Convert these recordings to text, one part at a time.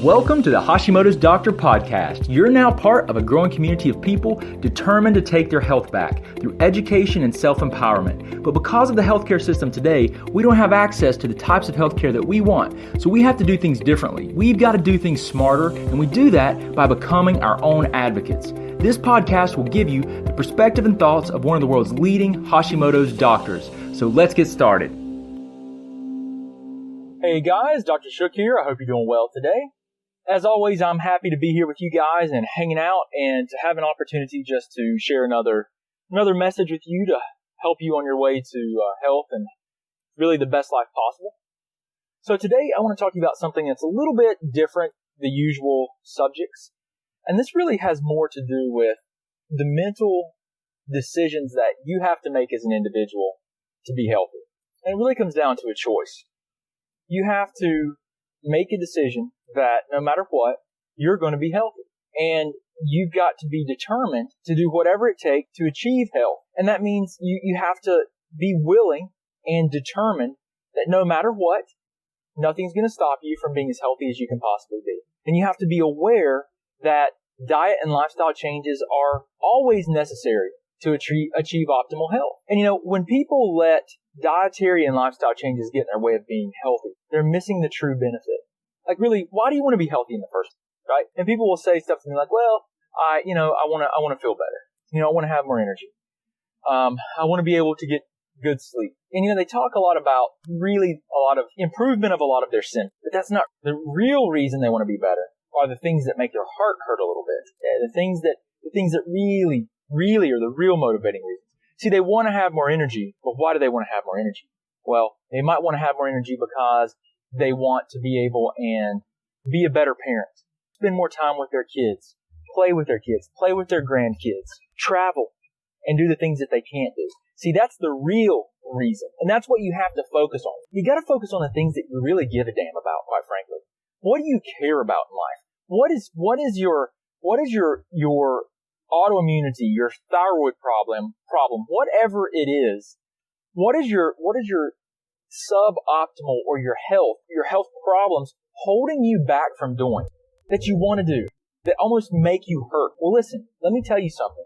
Welcome to the Hashimoto's Doctor Podcast. You're now part of a growing community of people determined to take their health back through education and self-empowerment. But because of the healthcare system today, we don't have access to the types of healthcare that we want. So we have to do things differently. We've got to do things smarter, and we do that by becoming our own advocates. This podcast will give you the perspective and thoughts of one of the world's leading Hashimoto's doctors. So let's get started. Hey guys, Dr. Shook here. I hope you're doing well today. As always, I'm happy to be here with you guys and hanging out and to have an opportunity just to share another message with you to help you on your way to health and really the best life possible. So today I want to talk to you about something that's a little bit different than the usual subjects. And this really has more to do with the mental decisions that you have to make as an individual to be healthy. And it really comes down to a choice. You have to make a decision that no matter what, you're going to be healthy. And you've got to be determined to do whatever it takes to achieve health. And that means you have to be willing and determined that no matter what, nothing's going to stop you from being as healthy as you can possibly be. And you have to be aware that diet and lifestyle changes are always necessary to achieve optimal health. And when people let dietary and lifestyle changes get in their way of being healthy, they're missing the true benefit. Like really, why do you want to be healthy in the first place, right? And people will say stuff to me like, well, I want to feel better. I want to have more energy. I want to be able to get good sleep. And they talk a lot about really a lot of improvement of a lot of their symptoms. But that's not the real reason they want to be better. Are the things that make their heart hurt a little bit. The things that really are the real motivating reasons. See, they want to have more energy, but why do they want to have more energy? Well, they might want to have more energy because they want to be able and be a better parent, spend more time with their kids, play with their grandkids, travel, and do the things that they can't do. See, that's the real reason. And that's what you have to focus on. You got to focus on the things that you really give a damn about, quite frankly. What do you care about in life? What is your autoimmunity, your thyroid problem, whatever it is? What is your suboptimal or your health problems holding you back from doing that you want to do, that almost make you hurt? Well, listen, let me tell you something.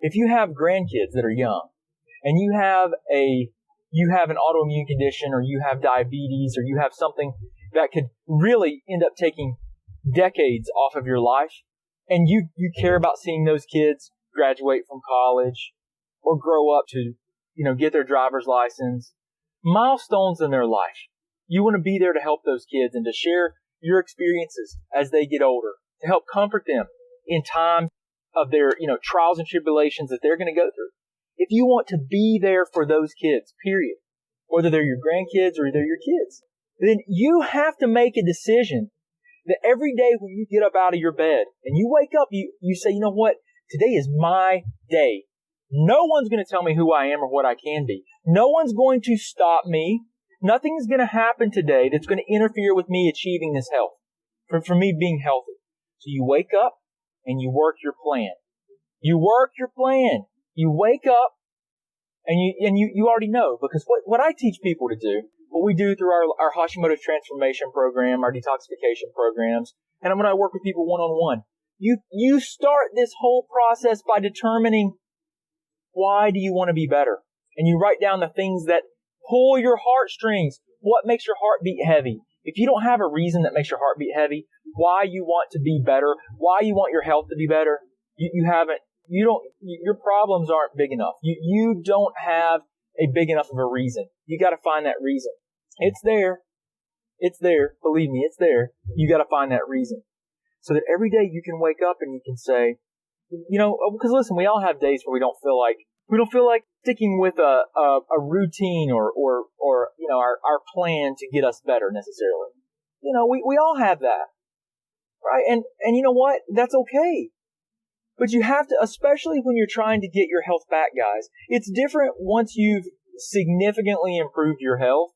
If you have grandkids that are young and you have an autoimmune condition, or you have diabetes, or you have something that could really end up taking decades off of your life, and you care about seeing those kids graduate from college or grow up to, get their driver's license, milestones in their life. You want to be there to help those kids and to share your experiences as they get older, to help comfort them in time of their, trials and tribulations that they're going to go through. If you want to be there for those kids, period, whether they're your grandkids or they're your kids, then you have to make a decision that every day when you get up out of your bed and you wake up, you say, you know what? Today is my day. No one's going to tell me who I am or what I can be. No one's going to stop me. Nothing is going to happen today that's going to interfere with me achieving this health, for me being healthy. So you wake up and you work your plan. You work your plan. You wake up and you already know, because what I teach people to do, what we do through our Hashimoto's transformation program, our detoxification programs, and when I work with people one-on-one, you start this whole process by determining why do you want to be better. And you write down the things that pull your heartstrings. What makes your heart beat heavy? If you don't have a reason that makes your heart beat heavy, why you want to be better, why you want your health to be better, your problems aren't big enough. You don't have a big enough of a reason. You got to find that reason. It's there. It's there. Believe me, it's there. You got to find that reason. So that every day you can wake up and you can say, because listen, we all have days where we don't feel like sticking with a routine or our plan to get us better necessarily. We all have that. Right? And you know what? That's okay. But you have to, especially when you're trying to get your health back, guys, it's different once you've significantly improved your health.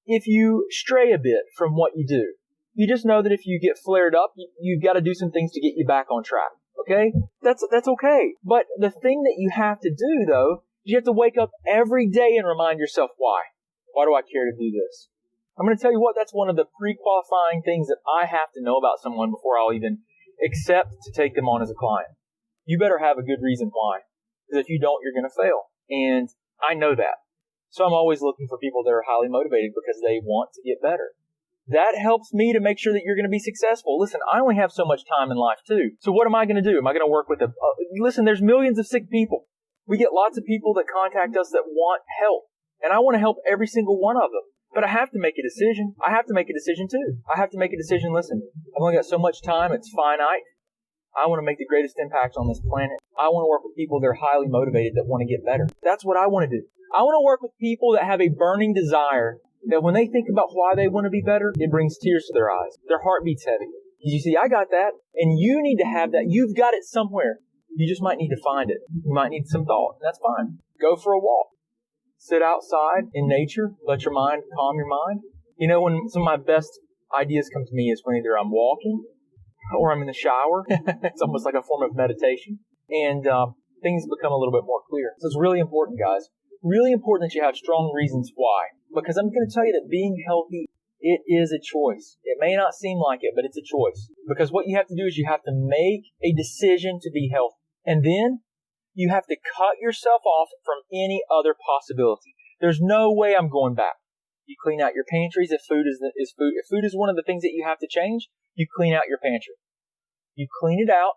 If you stray a bit from what you do, you just know that if you get flared up, you've got to do some things to get you back on track. Okay? That's okay. But the thing that you have to do, though, is you have to wake up every day and remind yourself why. Why do I care to do this? I'm going to tell you what, that's one of the pre-qualifying things that I have to know about someone before I'll even accept to take them on as a client. You better have a good reason why. Because if you don't, you're going to fail. And I know that. So I'm always looking for people that are highly motivated because they want to get better. That helps me to make sure that you're going to be successful. Listen, I only have so much time in life too. So what am I going to do? Am I going to work with listen, there's millions of sick people. We get lots of people that contact us that want help. And I want to help every single one of them. But I have to make a decision. I have to make a decision too. I have to make a decision. Listen, I've only got so much time. It's finite. I want to make the greatest impact on this planet. I want to work with people that are highly motivated that want to get better. That's what I want to do. I want to work with people that have a burning desire that when they think about why they want to be better, it brings tears to their eyes. Their heart beats heavy. You see, I got that, and you need to have that. You've got it somewhere. You just might need to find it. You might need some thought. That's fine. Go for a walk. Sit outside in nature. Let your mind calm your mind. You know, when some of my best ideas come to me is when either I'm walking or I'm in the shower. It's almost like a form of meditation. And things become a little bit more clear. So it's really important, guys. Really important that you have strong reasons why. Because I'm going to tell you that being healthy, it is a choice. It may not seem like it, but it's a choice. Because what you have to do is you have to make a decision to be healthy. And then you have to cut yourself off from any other possibility. There's no way I'm going back. You clean out your pantries if food is food. If food is one of the things that you have to change, you clean out your pantry. You clean it out.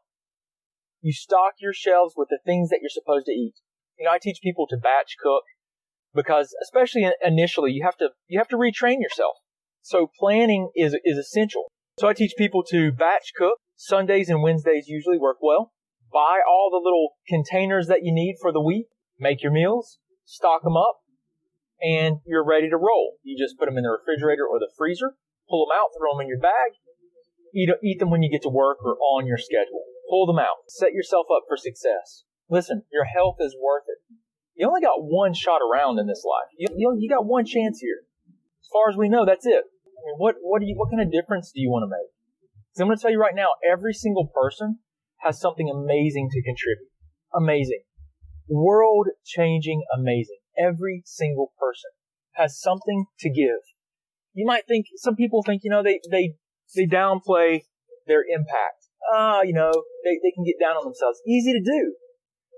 You stock your shelves with the things that you're supposed to eat. You know, I teach people to batch cook because, especially initially, you have to retrain yourself. So planning is essential. So I teach people to batch cook. Sundays and Wednesdays usually work well. Buy all the little containers that you need for the week. Make your meals, stock them up, and you're ready to roll. You just put them in the refrigerator or the freezer, pull them out, throw them in your bag, eat them when you get to work or on your schedule. Pull them out. Set yourself up for success. Listen, your health is worth it. You only got one shot around in this life. You got one chance here. As far as we know, that's it. I mean, what kind of difference do you want to make? So I'm going to tell you right now, every single person has something amazing to contribute. Amazing. World-changing amazing. Every single person has something to give. You might think, some people think, they downplay their impact. They can get down on themselves. Easy to do.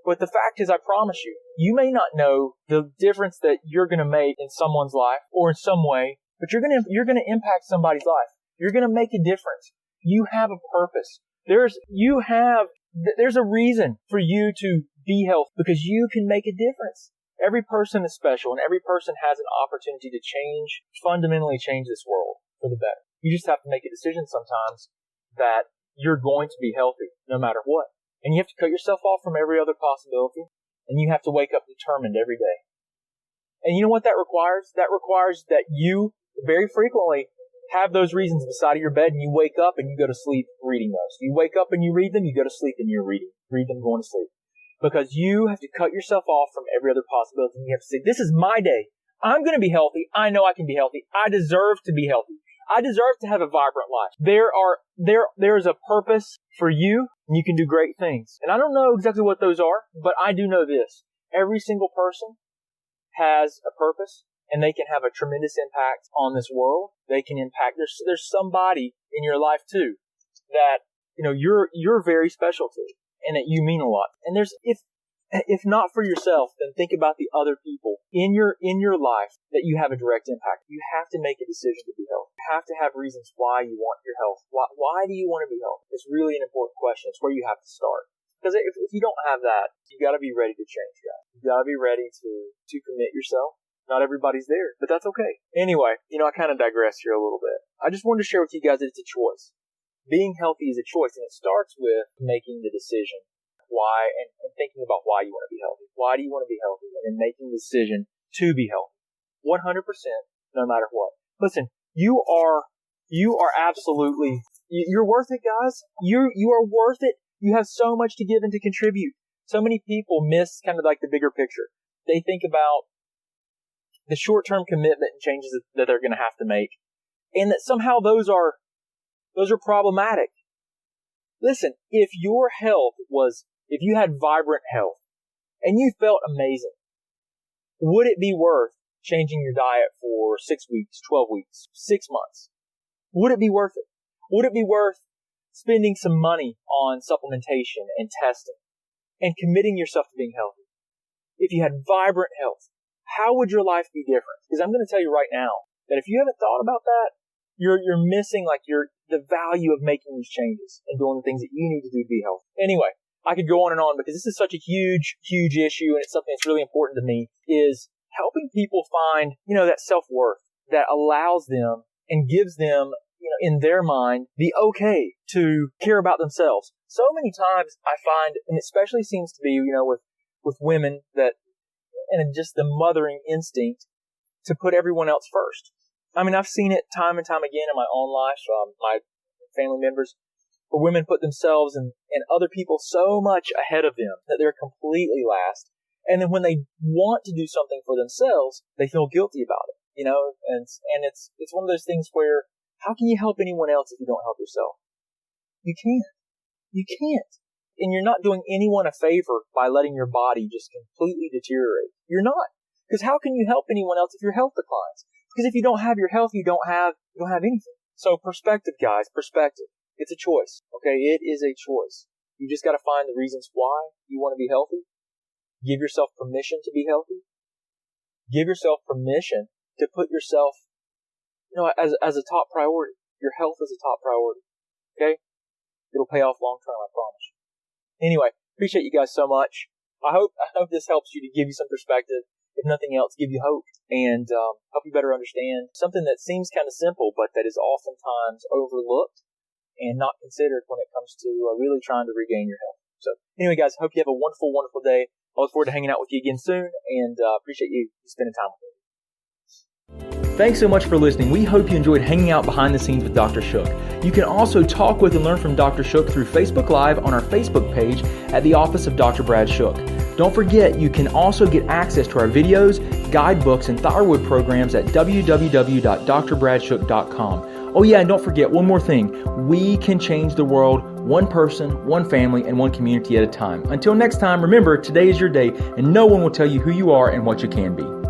But the fact is, I promise you, you may not know the difference that you're going to make in someone's life or in some way, but you're going to impact somebody's life. You're going to make a difference. You have a purpose. There's a reason for you to be healthy because you can make a difference. Every person is special and every person has an opportunity to fundamentally change this world for the better. You just have to make a decision sometimes that you're going to be healthy no matter what. And you have to cut yourself off from every other possibility and you have to wake up determined every day. And you know what that requires? That requires that you very frequently have those reasons beside of your bed and you wake up and you go to sleep reading those. You wake up and you read them, you go to sleep and you read them going to sleep. Because you have to cut yourself off from every other possibility and you have to say, this is my day. I'm going to be healthy. I know I can be healthy. I deserve to be healthy. I deserve to have a vibrant life. There is a purpose for you and you can do great things. And I don't know exactly what those are, but I do know this. Every single person has a purpose. And they can have a tremendous impact on this world. They can impact. There's somebody in your life too that you're very special to, and that you mean a lot. And if not for yourself, then think about the other people in your life that you have a direct impact. You have to make a decision to be healthy. You have to have reasons why you want your health. Why do you want to be healthy? It's really an important question. It's where you have to start. Because if you don't have that, you got to be ready to change, guys. You got to be ready to commit yourself. Not everybody's there, but that's okay. Anyway, I kind of digress here a little bit. I just wanted to share with you guys that it's a choice. Being healthy is a choice, and it starts with making the decision why and thinking about why you want to be healthy. Why do you want to be healthy? And then making the decision to be healthy. 100%, no matter what. Listen, you are absolutely, you're worth it, guys. You are worth it. You have so much to give and to contribute. So many people miss kind of like the bigger picture. They think about the short-term commitment and changes that they're going to have to make, and that somehow those are problematic. Listen, if you had vibrant health and you felt amazing, would it be worth changing your diet for 6 weeks, 12 weeks, 6 months? Would it be worth it? Would it be worth spending some money on supplementation and testing and committing yourself to being healthy? If you had vibrant health, how would your life be different? Because I'm going to tell you right now that if you haven't thought about that, you're missing the value of making these changes and doing the things that you need to do to be healthy. Anyway, I could go on and on because this is such a huge, huge issue, and it's something that's really important to me, is helping people find, that self-worth that allows them and gives them, in their mind, the okay to care about themselves. So many times I find, and it especially seems to be, with women, that, and just the mothering instinct to put everyone else first. I mean, I've seen it time and time again in my own life, my family members, where women put themselves and other people so much ahead of them that they're completely last. And then when they want to do something for themselves, they feel guilty about it, and it's one of those things where, how can you help anyone else if you don't help yourself? You can't. You can't. And you're not doing anyone a favor by letting your body just completely deteriorate. You're not. Because how can you help anyone else if your health declines? Because if you don't have your health, you don't have anything. So perspective, guys, perspective. It's a choice. Okay, it is a choice. You just got to find the reasons why you want to be healthy. Give yourself permission to be healthy. Give yourself permission to put yourself, as a top priority. Your health is a top priority. Okay? It'll pay off long term, I promise you. Anyway, appreciate you guys so much. I hope this helps you to give you some perspective. If nothing else, give you hope and help you better understand something that seems kind of simple, but that is oftentimes overlooked and not considered when it comes to really trying to regain your health. So anyway, guys, hope you have a wonderful, wonderful day. I look forward to hanging out with you again soon, and appreciate you spending time with me. Thanks so much for listening. We hope you enjoyed hanging out behind the scenes with Dr. Shook. You can also talk with and learn from Dr. Shook through Facebook Live on our Facebook page at the Office of Dr. Brad Shook. Don't forget, you can also get access to our videos, guidebooks, and thyroid programs at www.drbradshook.com. Oh yeah, and don't forget one more thing. We can change the world one person, one family, and one community at a time. Until next time, remember, today is your day, and no one will tell you who you are and what you can be.